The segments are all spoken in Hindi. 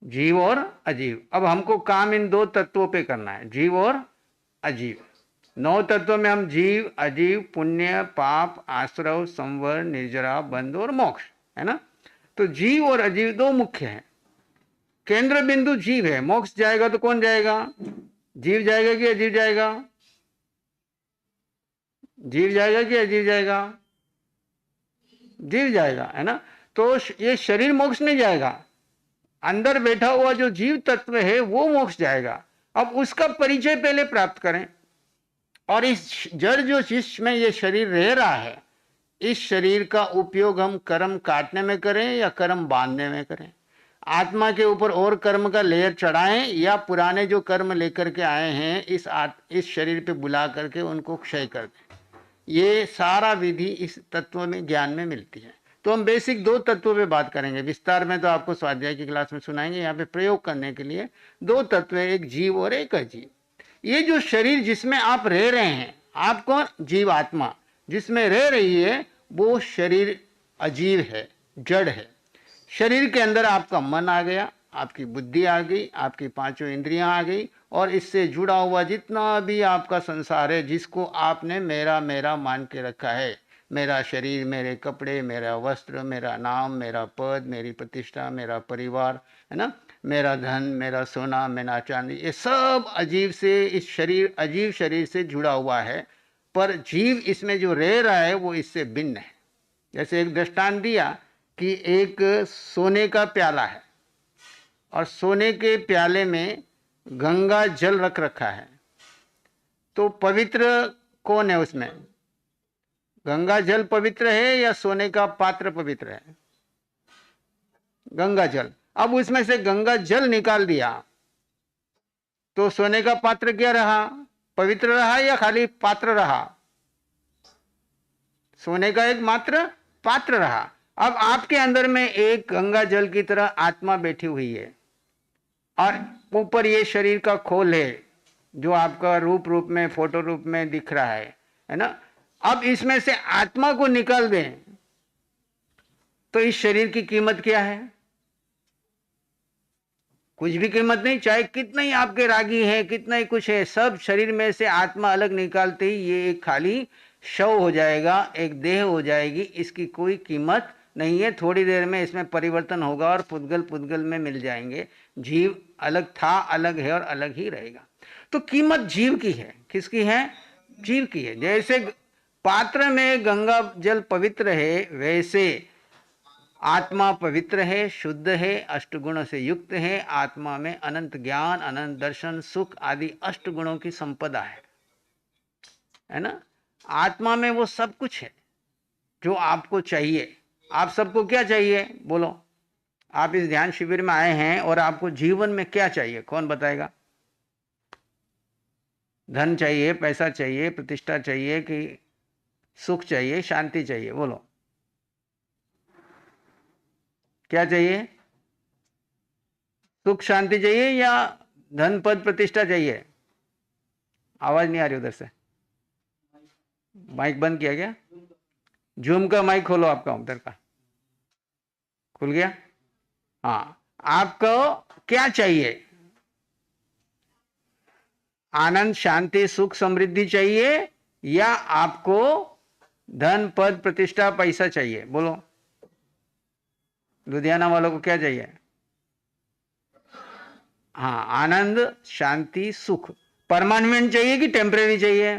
जीव और अजीव। अब हमको काम इन दो तत्वों पे करना है, जीव और अजीव। 9 तत्वों में हम जीव, अजीव, पुण्य, पाप, आश्रव, संवर, निर्जरा, बंध और मोक्ष, है ना। तो जीव और अजीव दो मुख्य हैं। केंद्र बिंदु जीव है, मोक्ष जाएगा तो कौन जाएगा? जीव जाएगा कि अजीव जाएगा? जीव जाएगा कि अजीव जाएगा? जीव जाएगा, है ना। तो ये शरीर मोक्ष नहीं जाएगा, अंदर बैठा हुआ जो जीव तत्व है वो मोक्ष जाएगा। अब उसका परिचय पहले प्राप्त करें। और इस जड़ जो जिसमें ये शरीर रह रहा है, इस शरीर का उपयोग हम कर्म काटने में करें या कर्म बांधने में करें? आत्मा के ऊपर और कर्म का लेयर चढ़ाएं या पुराने जो कर्म लेकर के आए हैं इस शरीर पे बुला करके उनको क्षय कर दें? ये सारा विधि इस तत्व में, ज्ञान में मिलती है। तो हम बेसिक 2 तत्वों पे बात करेंगे, विस्तार में तो आपको स्वाध्याय की क्लास में सुनाएंगे। यहाँ पे प्रयोग करने के लिए 2 तत्व है, एक जीव और एक अजीव। ये जो शरीर जिसमें आप रह रहे हैं, आप कौन? जीव आत्मा जिसमें रह रही है वो शरीर अजीव है, जड़ है। शरीर के अंदर आपका मन आ गया, आपकी बुद्धि आ गई, आपकी 5 इंद्रियां आ गई, और इससे जुड़ा हुआ जितना भी आपका संसार है जिसको आपने मेरा मेरा मान के रखा है, मेरा शरीर, मेरे कपड़े, मेरा वस्त्र, मेरा नाम, मेरा पद, मेरी प्रतिष्ठा, मेरा परिवार, है ना, मेरा धन, मेरा सोना, मेरा चांदी, ये सब अजीब से, इस शरीर, अजीब शरीर से जुड़ा हुआ है। पर जीव इसमें जो रह रहा है वो इससे भिन्न है। जैसे एक दृष्टांत दिया कि एक सोने का प्याला है और सोने के प्याले में गंगा जल रख रखा है, तो पवित्र कौन है उसमें? गंगा जल पवित्र है या सोने का पात्र पवित्र है? गंगा जल। अब उसमें से गंगा जल निकाल दिया तो सोने का पात्र क्या रहा? पवित्र रहा या खाली पात्र रहा? सोने का एक मात्र पात्र रहा। अब आपके अंदर में एक गंगा जल की तरह आत्मा बैठी हुई है और ऊपर ये शरीर का खोल है जो आपका रूप में, फोटो रूप में दिख रहा है ना। अब इसमें से आत्मा को निकाल दें तो इस शरीर की कीमत क्या है? कुछ भी कीमत नहीं। चाहे कितना ही आपके रागी है, कितना ही कुछ है, सब शरीर में से आत्मा अलग निकालते ही ये एक खाली शव हो जाएगा, एक देह हो जाएगी। इसकी कोई कीमत नहीं है। थोड़ी देर में इसमें परिवर्तन होगा और पुद्गल पुद्गल में मिल जाएंगे। जीव अलग था, अलग है और अलग ही रहेगा। तो कीमत जीव की है। किसकी है? जीव की है। जैसे पात्र में गंगा जल पवित्र है, वैसे आत्मा पवित्र है, शुद्ध है, अष्टगुणों से युक्त है। आत्मा में अनंत ज्ञान, अनंत दर्शन, सुख आदि अष्टगुणों की संपदा है ना। आत्मा में वो सब कुछ है जो आपको चाहिए। आप सबको क्या चाहिए बोलो? आप इस ध्यान शिविर में आए हैं और आपको जीवन में क्या चाहिए? कौन बताएगा? धन चाहिए, पैसा चाहिए, प्रतिष्ठा चाहिए कि सुख चाहिए, शांति चाहिए? बोलो क्या चाहिए? सुख शांति चाहिए या धन पद प्रतिष्ठा चाहिए? आवाज नहीं आ रही उधर से। माइक बंद किया क्या? जूम का माइक खोलो, आपका उधर का खुल गया? हाँ, आपको क्या चाहिए? आनंद, शांति, सुख, समृद्धि चाहिए या आपको धन पद प्रतिष्ठा पैसा चाहिए? बोलो लुधियाना वालों को क्या चाहिए? हाँ, आनंद, शांति, सुख। परमानेंट चाहिए कि टेम्परेरी चाहिए?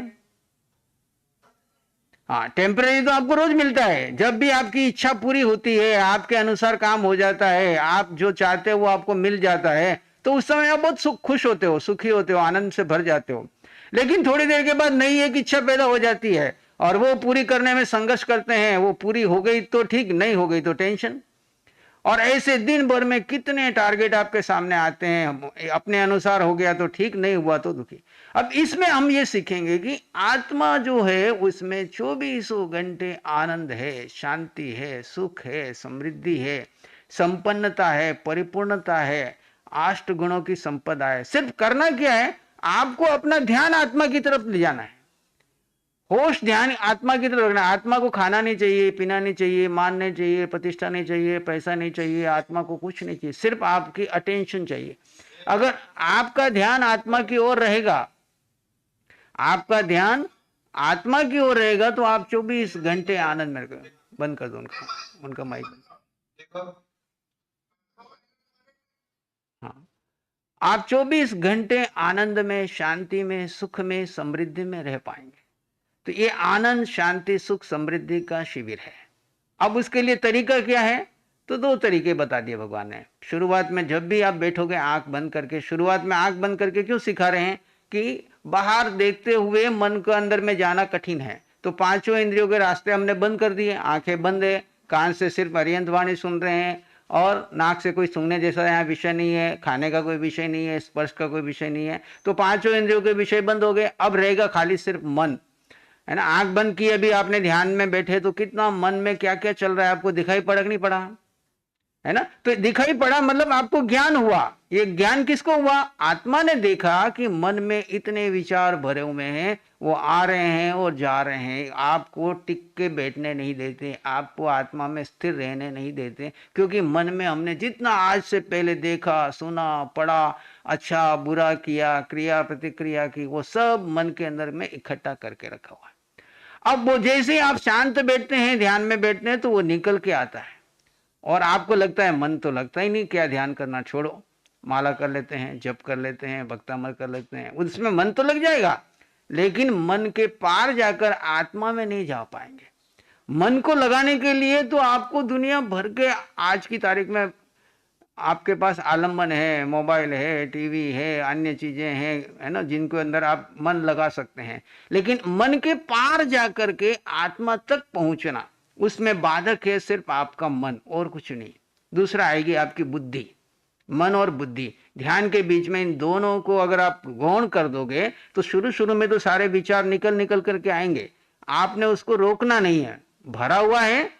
हाँ, टेम्परेरी तो आपको रोज मिलता है। जब भी आपकी इच्छा पूरी होती है, आपके अनुसार काम हो जाता है, आप जो चाहते हो वो आपको मिल जाता है, तो उस समय आप बहुत खुश होते हो, सुखी होते हो, आनंद से भर जाते हो। लेकिन थोड़ी देर के बाद नई एक इच्छा पैदा हो जाती है और वो पूरी करने में संघर्ष करते हैं। वो पूरी हो गई तो ठीक, नहीं हो गई तो टेंशन। और ऐसे दिन भर में कितने टारगेट आपके सामने आते हैं। अपने अनुसार हो गया तो ठीक, नहीं हुआ तो दुखी। अब इसमें हम ये सीखेंगे कि आत्मा जो है उसमें 24 घंटे आनंद है, शांति है, सुख है, समृद्धि है, संपन्नता है, परिपूर्णता है, अष्ट गुणों की संपदा है। सिर्फ करना क्या है? आपको अपना ध्यान आत्मा की तरफ ले जाना है। होश ध्यान आत्मा की तरफ रखना। आत्मा को खाना नहीं चाहिए, पीना नहीं चाहिए, मान नहीं चाहिए, प्रतिष्ठा नहीं चाहिए, पैसा नहीं चाहिए, आत्मा को कुछ नहीं चाहिए, सिर्फ आपकी अटेंशन चाहिए। अगर आपका ध्यान आत्मा की ओर रहेगा, आपका ध्यान आत्मा की ओर रहेगा, तो आप 24 घंटे आनंद में रहेंगे। बंद कर दो उनका माइक। हाँ, आप 24 घंटे आनंद में, शांति में, सुख में, समृद्धि में रह पाएंगे। तो ये आनंद, शांति, सुख, समृद्धि का शिविर है। अब उसके लिए तरीका क्या है? तो 2 तरीके बता दिए भगवान ने। शुरुआत में जब भी आप बैठोगे आंख बंद करके, शुरुआत में आंख बंद करके क्यों सिखा रहे हैं? कि बाहर देखते हुए मन को अंदर में जाना कठिन है, तो 5 इंद्रियों के रास्ते हमने बंद कर दिए। आंखें बंद है, कान से सिर्फ अर्यंत वाणी सुन रहे हैं, और नाक से कोई सूंघने जैसा यहाँ विषय नहीं है, खाने का कोई विषय नहीं है, स्पर्श का कोई विषय नहीं है, तो 5 इंद्रियों के विषय बंद हो गए। अब रहेगा खाली सिर्फ मन, है ना। आंख बंद की, अभी आपने ध्यान में बैठे तो कितना मन में क्या क्या चल रहा है आपको दिखाई पड़ा कि नहीं पड़ा, है ना। तो दिखाई पड़ा मतलब आपको ज्ञान हुआ। ये ज्ञान किसको हुआ? आत्मा ने देखा कि मन में इतने विचार भरे हुए हैं, वो आ रहे हैं और जा रहे हैं, आपको टिक के बैठने नहीं देते, आपको आत्मा में स्थिर रहने नहीं देते, क्योंकि मन में हमने जितना आज से पहले देखा, सुना, पढ़ा, अच्छा बुरा किया, क्रिया प्रतिक्रिया की, वो सब मन के अंदर में इकट्ठा करके रखा हुआ है। अब वो जैसे ही आप शांत बैठते हैं, ध्यान में बैठते हैं, तो वो निकल के आता है, और आपको लगता है मन तो लगता ही नहीं, क्या ध्यान करना, छोड़ो, माला कर लेते हैं, जप कर लेते हैं, भक्तामृत कर लेते हैं, उसमें मन तो लग जाएगा, लेकिन मन के पार जाकर आत्मा में नहीं जा पाएंगे। मन को लगाने के लिए तो आपको दुनिया भर के, आज की तारीख में आपके पास आलम्बन है, मोबाइल है, टीवी है, अन्य चीजें हैं, है ना, जिनको अंदर आप मन लगा सकते हैं, लेकिन मन के पार जाकर के आत्मा तक पहुंचना, उसमें बाधक है सिर्फ आपका मन और कुछ नहीं। दूसरा आएगी आपकी बुद्धि। मन और बुद्धि, ध्यान के बीच में इन दोनों को अगर आप गौण कर दोगे, तो शुरू शुरू में तो सारे विचार निकल निकल करके आएंगे, आपने उसको रोकना नहीं है। भरा हुआ है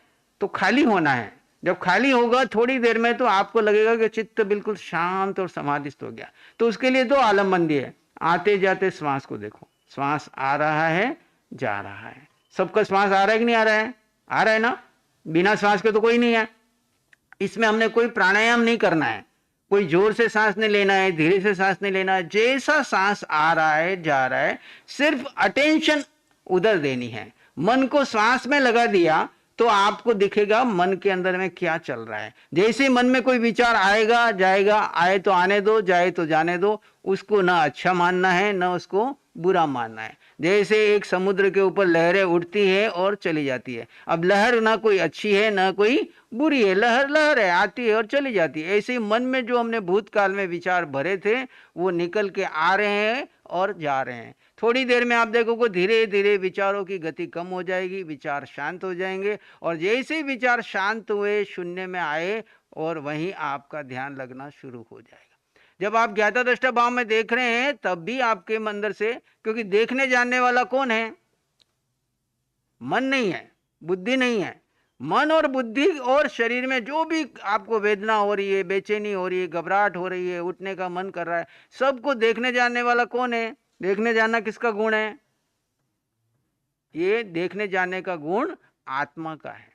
तो खाली होना है। जब खाली होगा थोड़ी देर में, तो आपको लगेगा कि चित्त बिल्कुल शांत और समाधिस्थ हो गया। तो उसके लिए 2 आलम्बन दिए। आते जाते श्वास को देखो, श्वास आ रहा है, जा रहा है। सबका श्वास आ रहा है कि नहीं आ रहा है? आ रहा है ना। बिना श्वास के तो कोई नहीं है। इसमें हमने कोई प्राणायाम नहीं करना है, कोई जोर से सांस नहीं लेना है, धीरे से सांस नहीं लेना है। जैसा सांस आ रहा है, जा रहा है, सिर्फ अटेंशन उधर देनी है। मन को श्वास में लगा दिया तो आपको दिखेगा मन के अंदर में क्या चल रहा है। जैसे ही मन में कोई विचार आएगा जाएगा, आए तो आने दो, जाए तो जाने दो, उसको ना अच्छा मानना है ना उसको बुरा मानना है। जैसे एक समुद्र के ऊपर लहरें उठती है और चली जाती है। अब लहर ना कोई अच्छी है ना कोई बुरी है, लहर लहर है, आती है और चली जाती है। ऐसे ही मन में जो हमने भूतकाल में विचार भरे थे, वो निकल के आ रहे हैं और जा रहे हैं। थोड़ी देर में आप देखोगे धीरे धीरे विचारों की गति कम हो जाएगी, विचार शांत हो जाएंगे, और जैसे ही विचार शांत हुए, शून्य में आए, और वहीं आपका ध्यान लगना शुरू हो जाएगा। जब आप ज्ञाता दृष्टा भाव में देख रहे हैं, तब भी आपके अंदर से, क्योंकि देखने जानने वाला कौन है? मन नहीं है, बुद्धि नहीं है। मन और बुद्धि और शरीर में जो भी आपको वेदना हो रही है, बेचैनी हो रही है, घबराहट हो रही है, उठने का मन कर रहा है, सबको देखने जानने वाला कौन है? देखने जानना किसका गुण है? ये देखने जानने का गुण आत्मा का है।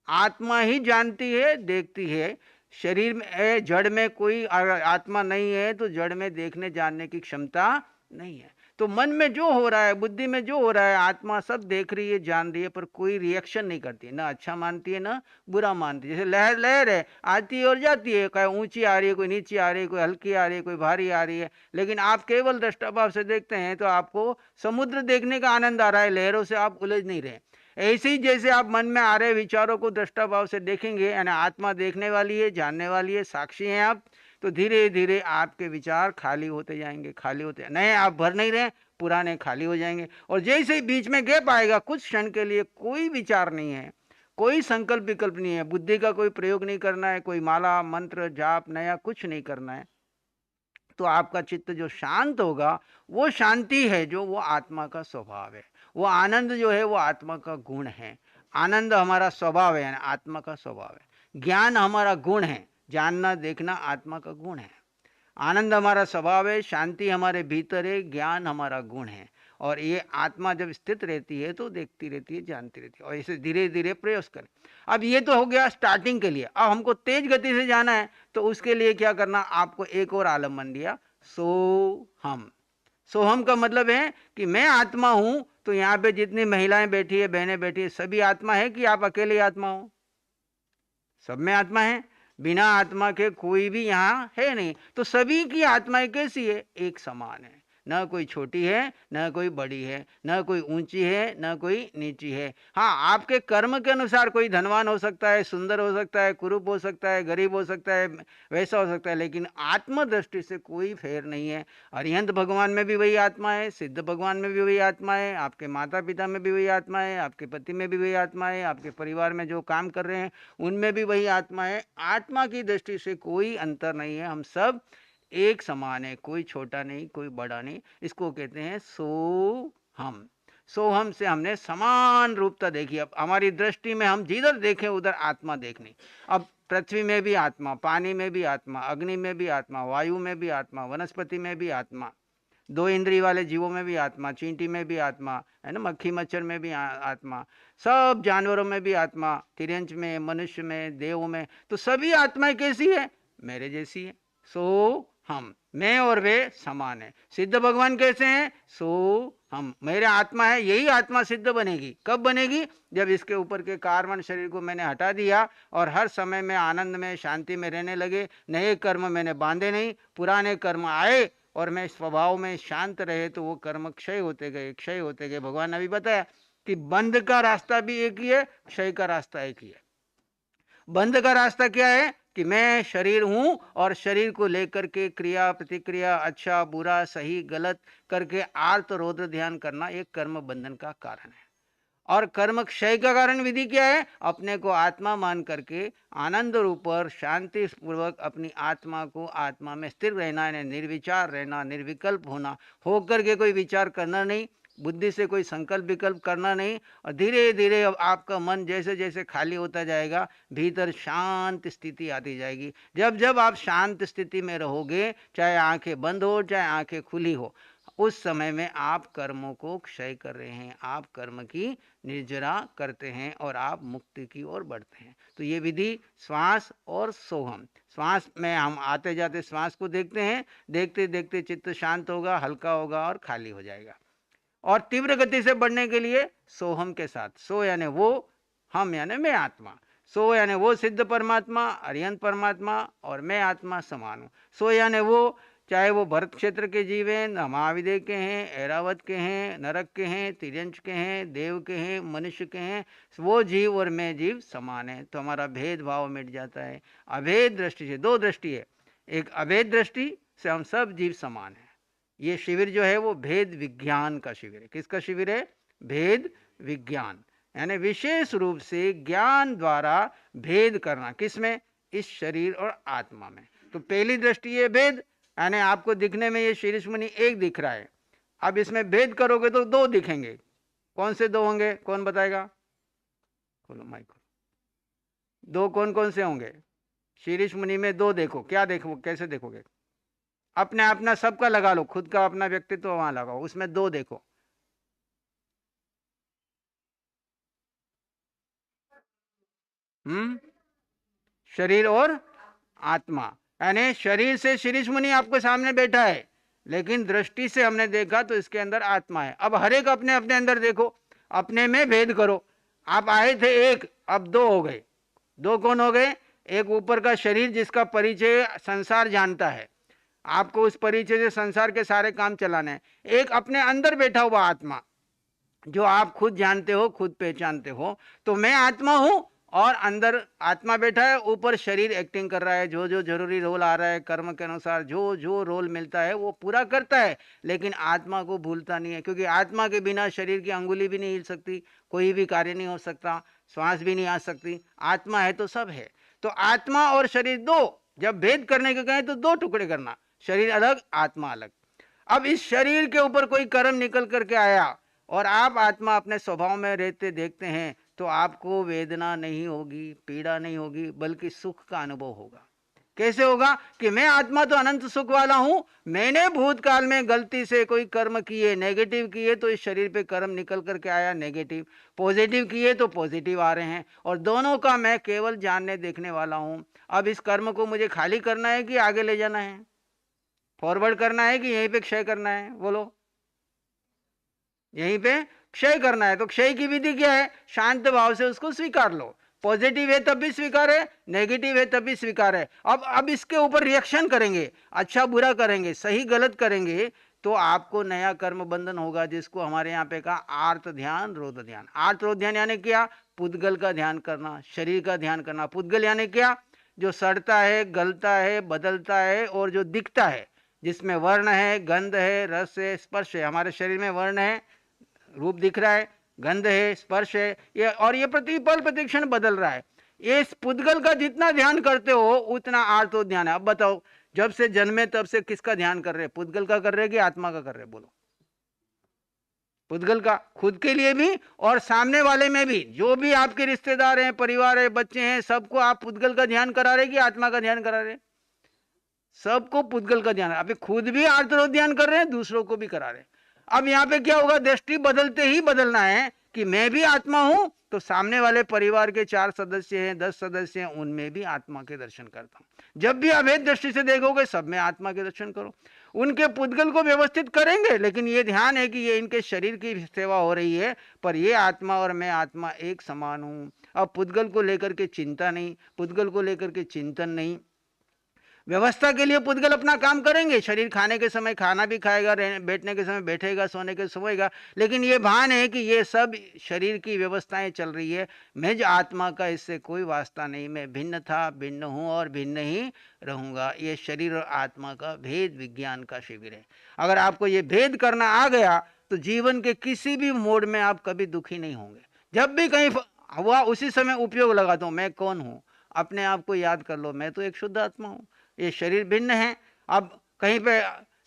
आत्मा ही जानती है, देखती है। शरीर में, जड़ में कोई आत्मा नहीं है, तो जड़ में देखने जानने की क्षमता नहीं है। तो मन में जो हो रहा है, बुद्धि में जो हो रहा है, आत्मा सब देख रही है, जान रही है, पर कोई रिएक्शन नहीं करती, ना अच्छा मानती है ना बुरा मानती है। जैसे लहर लहर है, आती है और जाती है, कोई ऊंची आ रही है, कोई नीची आ रही है, कोई हल्की आ रही है, कोई भारी आ रही है, लेकिन आप केवल दृष्टाभाव से देखते हैं तो आपको समुद्र देखने का आनंद आ रहा है, लहरों से आप उलझ नहीं रहे। ऐसे ही जैसे आप मन में आ रहे विचारों को दृष्टा भाव से देखेंगे, यानी आत्मा देखने वाली है, जानने वाली है, साक्षी हैं आप, तो धीरे धीरे आपके विचार खाली होते जाएंगे, खाली होते, नए आप भर नहीं रहे, पुराने खाली हो जाएंगे। और जैसे ही बीच में गैप आएगा, कुछ क्षण के लिए कोई विचार नहीं है, कोई संकल्प विकल्प नहीं है, बुद्धि का कोई प्रयोग नहीं करना है, कोई माला मंत्र जाप नया कुछ नहीं करना है, तो आपका चित्त जो शांत होगा, वो शांति है जो वो आत्मा का स्वभाव है। वो आनंद जो है वो आत्मा का गुण है। आनंद हमारा स्वभाव है, यानी आत्मा का स्वभाव है। ज्ञान हमारा गुण है, जानना देखना आत्मा का गुण है। आनंद हमारा स्वभाव है, शांति हमारे भीतर है, ज्ञान हमारा गुण है। और ये आत्मा जब स्थित रहती है तो देखती रहती है, जानती रहती है, और इसे धीरे धीरे प्रयास करें। अब ये तो हो गया स्टार्टिंग के लिए। अब हमको तेज गति से जाना है तो उसके लिए क्या करना, आपको एक और आलम्बन दिया, सोहम। सोहम का मतलब है कि मैं आत्मा हूं। तो यहाँ पे जितनी महिलाएं बैठी है, बहनें बैठी है, सभी आत्मा है कि आप अकेले आत्मा हो? सब में आत्मा है। बिना आत्मा के कोई भी यहाँ है नहीं। तो सभी की आत्माएं कैसी है? एक समान है। न कोई छोटी है, न कोई बड़ी है, न कोई ऊंची है, न कोई नीची है। हाँ, आपके कर्म के अनुसार कोई धनवान हो सकता है, सुंदर हो सकता है, कुरूप हो सकता है, गरीब हो सकता है, वैसा हो सकता है, लेकिन आत्म दृष्टि से कोई फेर नहीं है। अरिहंत भगवान में भी वही आत्मा है, सिद्ध भगवान में भी वही आत्मा है, आपके माता पिता में भी वही आत्मा है, आपके पति में भी वही आत्मा है, आपके परिवार में जो काम कर रहे हैं उनमें भी वही आत्मा है। आत्मा की दृष्टि से कोई अंतर नहीं है, हम सब एक समान है, कोई छोटा नहीं, कोई बड़ा नहीं। इसको कहते हैं सोहम। सोहम से हमने समान रूपता देखी। अब हमारी दृष्टि में हम जिधर देखें उधर आत्मा देखनी। अब पृथ्वी में भी आत्मा, पानी में भी आत्मा, अग्नि में भी आत्मा, वायु में भी आत्मा, वनस्पति में भी आत्मा, दो इंद्रिय वाले जीवों में भी आत्मा, चींटी में भी आत्मा है ना, मक्खी मच्छर में भी आत्मा, सब जानवरों में भी आत्मा, तिरंज में, मनुष्य में, देव में। तो सभी आत्माएं कैसी है? मेरे जैसी है। सो हम, मैं और वे समान है। सिद्ध भगवान कैसे हैं? सो हम, मेरे आत्मा है, यही आत्मा सिद्ध बनेगी। कब बनेगी? जब इसके ऊपर के कार्बन शरीर को मैंने हटा दिया और हर समय में आनंद में, शांति में रहने लगे। नए कर्म मैंने बांधे नहीं, पुराने कर्म आए और मैं स्वभाव में शांत रहे तो वो कर्म क्षय होते गए, क्षय होते गए। भगवान ने अभी बताया कि बंध का रास्ता भी एक ही है, क्षय का रास्ता एक ही है। बंध का रास्ता क्या है? कि मैं शरीर हूं और शरीर को लेकर के क्रिया प्रतिक्रिया, अच्छा बुरा सही गलत करके आर्त रौद्र ध्यान करना एक कर्म बंधन का कारण है। और कर्म क्षय का कारण विधि क्या है? अपने को आत्मा मान करके आनंद रूप और शांति पूर्वक अपनी आत्मा को आत्मा में स्थिर रहना, निर्विचार रहना, निर्विकल्प होना, होकर के कोई विचार करना नहीं, बुद्धि से कोई संकल्प विकल्प करना नहीं। और धीरे धीरे अब आपका मन जैसे जैसे खाली होता जाएगा, भीतर शांत स्थिति आती जाएगी। जब जब आप शांत स्थिति में रहोगे, चाहे आंखें बंद हो चाहे आंखें खुली हो, उस समय में आप कर्मों को क्षय कर रहे हैं, आप कर्म की निर्जरा करते हैं और आप मुक्ति की ओर बढ़ते हैं। तो ये विधि श्वास और सोहम, श्वास में हम आते जाते श्वास को देखते हैं, देखते देखते चित्त शांत होगा, हल्का होगा और खाली हो जाएगा। और तीव्र गति से बढ़ने के लिए सोहम के साथ, सो यानी वो, हम यानी मैं आत्मा, सो यानी वो सिद्ध परमात्मा, अरिहंत परमात्मा और मैं आत्मा समान हूँ। सो यानी वो, चाहे वो भरत क्षेत्र के जीव हैं, महाविदेह के हैं, ऐरावत के हैं, नरक के हैं, तिर्यंश के हैं, देव के हैं, मनुष्य के हैं, वो जीव और मैं जीव समान है। तो हमारा भेदभाव मिट जाता है। अभेद दृष्टि से, दो दृष्टि है, एक अभेद दृष्टि से हम सब जीव समान है। ये शिविर जो है वो भेद विज्ञान का शिविर है। किसका शिविर है? भेद विज्ञान, यानी विशेष रूप से ज्ञान द्वारा भेद करना। किसमें? इस शरीर और आत्मा में। तो पहली दृष्टि है भेद, यानी आपको दिखने में ये शीर्ष मुनि एक दिख रहा है, अब इसमें भेद करोगे तो दो दिखेंगे। कौन से दो होंगे? कौन बताएगा? खोलो माइक। दो कौन कौन से होंगे? शीर्ष मुनि में दो देखो, क्या देखो, कैसे देखोगे? अपने अपना सबका लगा लो, खुद का अपना व्यक्तित्व वहां लगाओ, उसमें दो देखो। शरीर और आत्मा, यानी शरीर से शीर्ष मुनि आपके सामने बैठा है, लेकिन दृष्टि से हमने देखा तो इसके अंदर आत्मा है। अब हर एक अपने अपने अंदर देखो, अपने में भेद करो। आप आए थे एक, अब दो हो गए। दो कौन हो गए? एक ऊपर का शरीर जिसका परिचय संसार जानता है, आपको उस परिचय से संसार के सारे काम चलाने हैं। एक अपने अंदर बैठा हुआ आत्मा जो आप खुद जानते हो, खुद पहचानते हो। तो मैं आत्मा हूं और अंदर आत्मा बैठा है, ऊपर शरीर एक्टिंग कर रहा है, जो जो जरूरी रोल आ रहा है कर्म के अनुसार, जो जो रोल मिलता है वो पूरा करता है, लेकिन आत्मा को भूलता नहीं है। क्योंकि आत्मा के बिना शरीर की अंगुली भी नहीं हिल सकती, कोई भी कार्य नहीं हो सकता, श्वास भी नहीं आ सकती। आत्मा है तो सब है। तो आत्मा और शरीर दो, जब भेद करने के कहें तो दो टुकड़े करना, शरीर अलग आत्मा अलग। अब इस शरीर के ऊपर कोई कर्म निकल करके आया और आप आत्मा अपने स्वभाव में रहते देखते हैं, तो आपको वेदना नहीं होगी, पीड़ा नहीं होगी, बल्कि सुख का अनुभव होगा। कैसे होगा कि मैं आत्मा तो अनंत सुख वाला हूं, मैंने भूतकाल में गलती से कोई कर्म किए, नेगेटिव किए तो इस शरीर पे कर्म निकल करके आया नेगेटिव, पॉजिटिव किए तो पॉजिटिव आ रहे हैं, और दोनों का मैं केवल जानने देखने वाला हूं। अब इस कर्म को मुझे खाली करना है कि आगे ले जाना है, फॉरवर्ड करना है कि यहीं पे क्षय करना है? बोलो, यहीं पे क्षय करना है। तो क्षय की विधि क्या है? शांत भाव से उसको स्वीकार लो। पॉजिटिव है तब भी स्वीकार है, नेगेटिव है तब भी स्वीकार है। अब इसके ऊपर रिएक्शन करेंगे, अच्छा बुरा करेंगे, सही गलत करेंगे, तो आपको नया कर्म बंधन होगा, जिसको हमारे यहाँ पे कहा आर्त ध्यान रोध ध्यान। आर्त रोध ध्यान यानी क्या? पुद्गल का ध्यान करना, शरीर का ध्यान करना। पुद्गल यानी क्या? जो सड़ता है, गलता है, बदलता है और जो दिखता है, जिसमें वर्ण है, गंध है, रस है, स्पर्श है। हमारे शरीर में वर्ण है, रूप दिख रहा है, गंध है, स्पर्श है, ये और ये प्रतिपल प्रतिक्षण बदल रहा है। ये इस पुद्गल का जितना ध्यान करते हो उतना आर्तो ध्यान है। अब बताओ, जब से जन्मे तब से किसका ध्यान कर रहे? पुद्गल का कर रहे कि आत्मा का कर रहे? बोलो। पुद्गल का, खुद के लिए भी और सामने वाले में भी। जो भी आपके रिश्तेदार हैं, परिवार है, बच्चे हैं, सबको आप पुद्गल का ध्यान करा रहे कि आत्मा का ध्यान करा रहे? सबको पुद्गल का ध्यान। अभी खुद भी आर्तो ध्यान कर रहे हैं, दूसरों को भी करा रहे हैं। अब यहां पे क्या होगा? दृष्टि बदलते ही बदलना है कि मैं भी आत्मा हूं, तो सामने वाले परिवार के 4 सदस्य हैं, 10 सदस्य हैं, उनमें भी आत्मा के दर्शन करता हूं। जब भी अभेद दृष्टि से देखोगे, सब में आत्मा के दर्शन करो। उनके पुद्गल को व्यवस्थित करेंगे, लेकिन ये ध्यान है कि ये इनके शरीर की सेवा हो रही है, पर ये आत्मा और मैं आत्मा एक समान हूं। अब पुद्गल को लेकर के चिंता नहीं, पुद्गल को लेकर के चिंतन नहीं। व्यवस्था के लिए पुद्गल अपना काम करेंगे, शरीर खाने के समय खाना भी खाएगा, बैठने के समय बैठेगा, सोने के सोएगा, लेकिन ये भान है कि ये सब शरीर की व्यवस्थाएं चल रही है। मैं जो आत्मा का इससे कोई वास्ता नहीं, मैं भिन्न था, भिन्न हूँ और भिन्न ही रहूँगा। ये शरीर और आत्मा का भेद विज्ञान का शिविर है। अगर आपको ये भेद करना आ गया तो जीवन के किसी भी मोड में आप कभी दुखी नहीं होंगे। जब भी कहीं हुआ उसी समय उपयोग लगाता हूँ, मैं कौन हूँ, अपने आप को याद कर लो, मैं तो एक शुद्ध आत्मा हूँ, ये शरीर भिन्न है। अब कहीं पे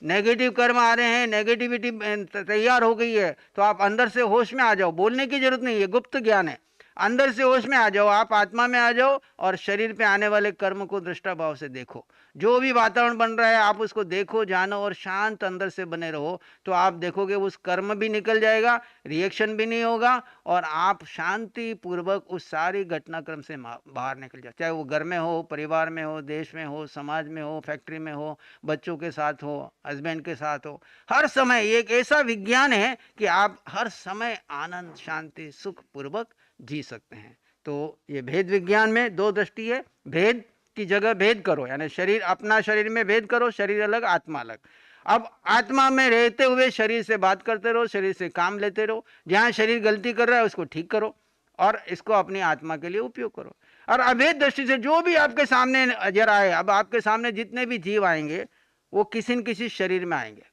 नेगेटिव कर्म आ रहे हैं, नेगेटिविटी तैयार हो गई है, तो आप अंदर से होश में आ जाओ। बोलने की जरूरत नहीं है, गुप्त ज्ञान है। अंदर से होश में आ जाओ, आप आत्मा में आ जाओ और शरीर पे आने वाले कर्म को दृष्टा भाव से देखो। जो भी वातावरण बन रहा है आप उसको देखो, जानो और शांत अंदर से बने रहो, तो आप देखोगे उस कर्म भी निकल जाएगा, रिएक्शन भी नहीं होगा, और आप शांति पूर्वक उस सारी घटनाक्रम से बाहर निकल जाओ। चाहे वो घर में हो, परिवार में हो, देश में हो, समाज में हो, फैक्ट्री में हो, बच्चों के साथ हो, हस्बैंड के साथ हो, हर समय ये एक ऐसा विज्ञान है कि आप हर समय आनंद, शांति, सुख पूर्वक जी सकते हैं। तो ये भेद विज्ञान में 2 दृष्टि है। भेद की जगह भेद करो, यानी शरीर, अपना शरीर में भेद करो, शरीर अलग आत्मा अलग। अब आत्मा में रहते हुए शरीर से बात करते रहो, शरीर से काम लेते रहो। जहां शरीर गलती कर रहा है उसको ठीक करो और इसको अपनी आत्मा के लिए उपयोग करो। और अभेद दृष्टि से जो भी आपके सामने नजर आए, अब आपके सामने जितने भी जीव आएंगे वो किसी न किसी शरीर में आएंगे,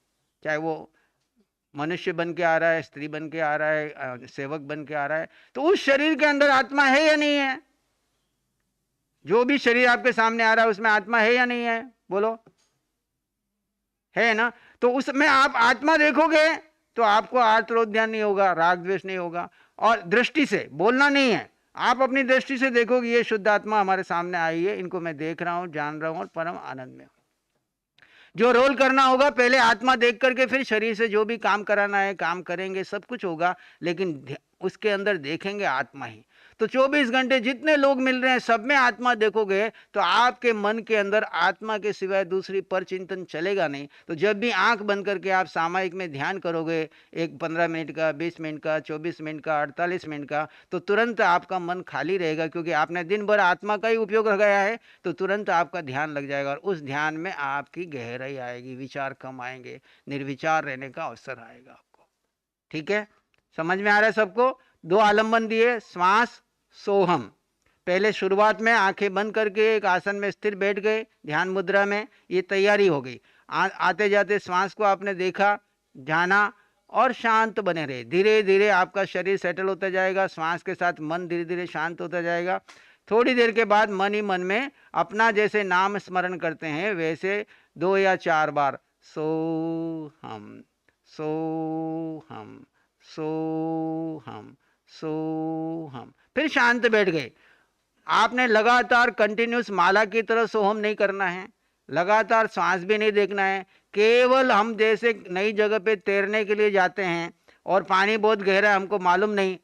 चाहे वो मनुष्य बन के आ रहा है, स्त्री बन के आ रहा है, सेवक बन के आ रहा है, तो उस शरीर के अंदर आत्मा है या नहीं है? जो भी शरीर आपके सामने आ रहा है उसमें आत्मा है या नहीं है? बोलो, है ना? तो उसमें आप आत्मा देखोगे तो आपको आर्तरोध ध्यान नहीं होगा, राग द्वेष नहीं होगा, और दृष्टि से बोलना नहीं है, आप अपनी दृष्टि से देखोगे ये शुद्ध आत्मा हमारे सामने आई है, इनको मैं देख रहा हूं, जान रहा हूं और परम आनंद में हूं। जो रोल करना होगा पहले आत्मा देख करके फिर शरीर से जो भी काम कराना है काम करेंगे, सब कुछ होगा, लेकिन उसके अंदर देखेंगे आत्मा ही। तो 24 घंटे जितने लोग मिल रहे हैं सब में आत्मा देखोगे तो आपके मन के अंदर आत्मा के सिवाय दूसरी पर चिंतन चलेगा नहीं। तो जब भी आंख बंद करके आप सामायिक में ध्यान करोगे, एक 15 मिनट का, 20 मिनट का, 24 मिनट का, 48 मिनट का, तो तुरंत आपका मन खाली रहेगा, क्योंकि आपने दिन भर आत्मा का ही उपयोग लगाया है। तो तुरंत आपका ध्यान लग जाएगा और उस ध्यान में आपकी गहराई आएगी, विचार कम आएंगे, निर्विचार रहने का अवसर आएगा आपको। ठीक है, समझ में आ रहा है सबको? 2 आलम्बन दिए, श्वास, सोहम। पहले शुरुआत में आंखें बंद करके एक आसन में स्थिर बैठ गए, ध्यान मुद्रा में, ये तैयारी हो गई। आते जाते श्वास को आपने देखा, जाना और शांत बने रहे। धीरे धीरे आपका शरीर सेटल होता जाएगा, श्वास के साथ मन धीरे धीरे शांत होता जाएगा। थोड़ी देर के बाद मन ही मन में अपना जैसे नाम स्मरण करते हैं वैसे 2 या 4 बार सोहम, सोहम, सोहम, सोहम, फिर शांत बैठ गए। आपने लगातार कंटिन्यूस माला की तरह सोहम नहीं करना है, लगातार सांस भी नहीं देखना है। केवल हम जैसे नई जगह पे तैरने के लिए जाते हैं और पानी बहुत गहरा है, हमको मालूम नहीं,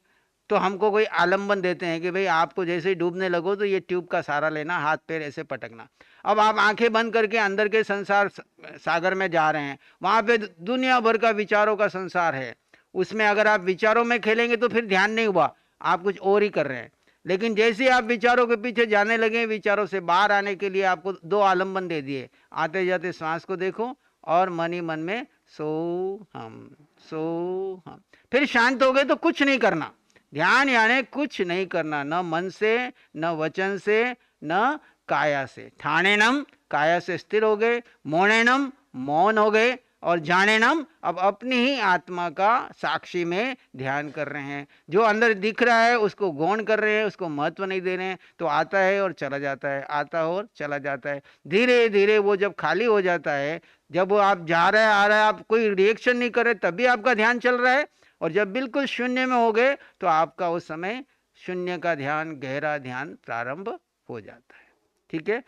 तो हमको कोई आलम्बन देते हैं कि भाई आपको जैसे ही डूबने लगो तो ये ट्यूब का सहारा लेना, हाथ पैर ऐसे पटकना। अब आप आंखें बंद करके अंदर के संसार सागर में जा रहे हैं, वहां पे दुनिया भर का विचारों का संसार है। उसमें अगर आप विचारों में खेलेंगे तो फिर ध्यान नहीं हुआ, आप कुछ और ही कर रहे हैं। लेकिन जैसे आप विचारों के पीछे जाने लगे, विचारों से बाहर आने के लिए आपको दो आलम्बन दे दिए, आते जाते श्वास को देखो और मन ही मन में सो हम, सो हम। फिर शांत हो गए तो कुछ नहीं करना, ध्यान यानी कुछ नहीं करना, न मन से, न वचन से, न काया से। ठाणेनम, काया से स्थिर हो गए, मौनेनम, मौन हो गए, और जानेनम, अब अपनी ही आत्मा का साक्षी में ध्यान कर रहे हैं। जो अंदर दिख रहा है उसको गौण कर रहे हैं, उसको महत्व नहीं दे रहे हैं, तो आता है और चला जाता है, आता और चला जाता है। धीरे धीरे वो जब खाली हो जाता है, जब वो आप जा रहे हैं आ रहे हैं, आप कोई रिएक्शन नहीं कर रहे, तभी आपका ध्यान चल रहा है। और जब बिल्कुल शून्य में हो गए तो आपका उस समय शून्य का ध्यान, गहरा ध्यान प्रारंभ हो जाता है। ठीक है,